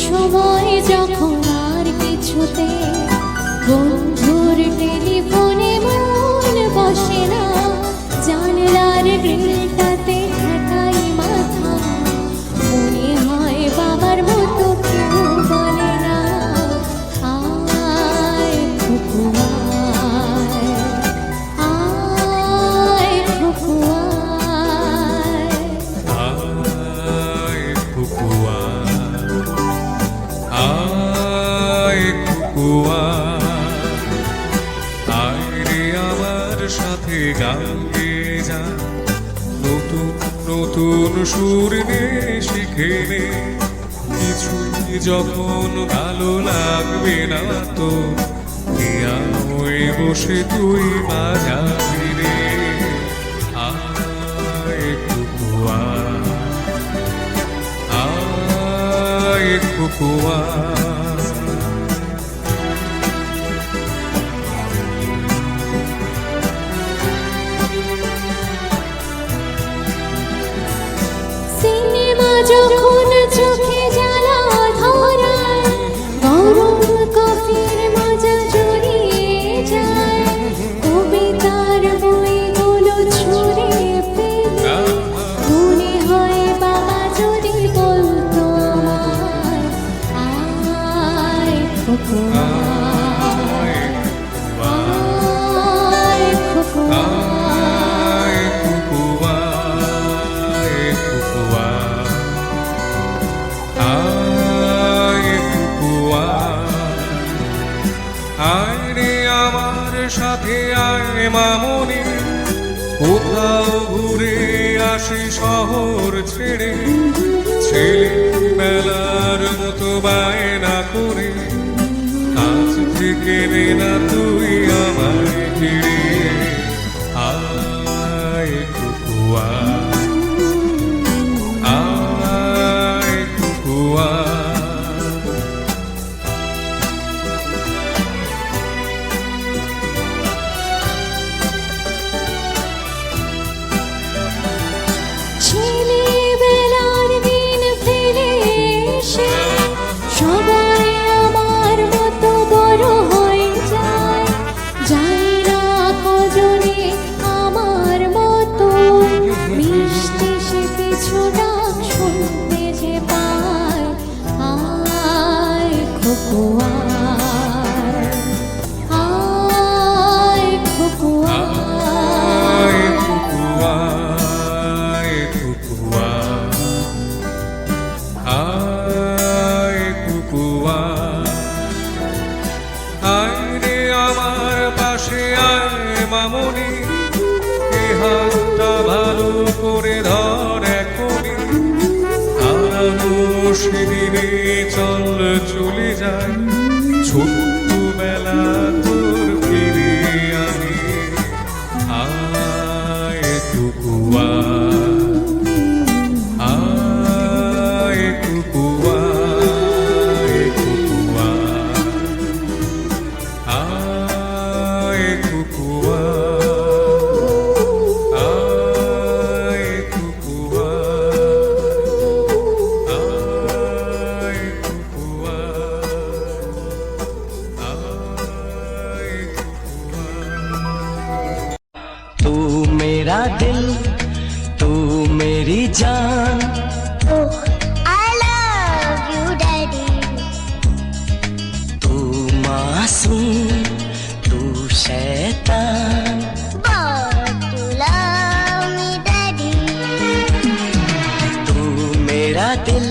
সময় যখন আর কিছুতে বন্ধুর টেলিফোনে মন বসে না, জানলার গ্রিলটাতে ঠেকাই মাথা, মনে হয় বাবার মতো কেউ বলে না, আয় খুকু আয়, আয় খুকু আয়, আয় খুকু আয় খুকু আয় রে আমার সাথে গান গেয়ে যা, নতুন নতুন সুর নে শিখে নে, কিছুই যখন ভালো লাগবে না তো হয়ে বসে তুই বাজাবি রে, আয় খুকু আয় খুকু আয়। সিনেমা যখন চোখে জ্বালা ধরায়, গরম কফির মজা জড়িয়ে যায়, কবিতার বইগুলো ছুঁড়ে ফেলে মনে হয় বাবা যদি বলতো আমায়, আয় খুকু আয়, আয় খুকু আয় খুকু আয় খুকু আয় খুকু আয় রে আমার সাথে আয় মামনি, কোথাও ঘুরে আসি শহর ছেড়ে, ছেলেবেলার মতো বায়না করে, আজ থেকে রে না তুই আমায় ফিরে, আয় খুকু আয় খুকু আয়। ছেলেবেলার দিন ফিরে এসে সবাই আমার মতো বড় হয়ে যায়, যাই না কজনে আমার মতো মিষ্টি সে পিছু ডাক শুনতে যে পায়, আয় খুকু আয়, আয় খুকু আয় আয়, খুকু আয় খুকু আয় খুকু আয় রে আমার পাশে আয় মামনি, এ হাতটা ভালো করে ধর এখনই, হারানো সেদিনে চল চলে যায়, ছোট্টবেলা তোর ফিরে আনি, আয় খুকু আয় খুকু আয় খুকু আয় খুকু আয় খুকু আয় খুকু আয় तू मेरा दिल तू मेरी जान, Oh, I love you, Daddy. तू मासूम तू शैतान, But you love me, Daddy. तू मेरा दिल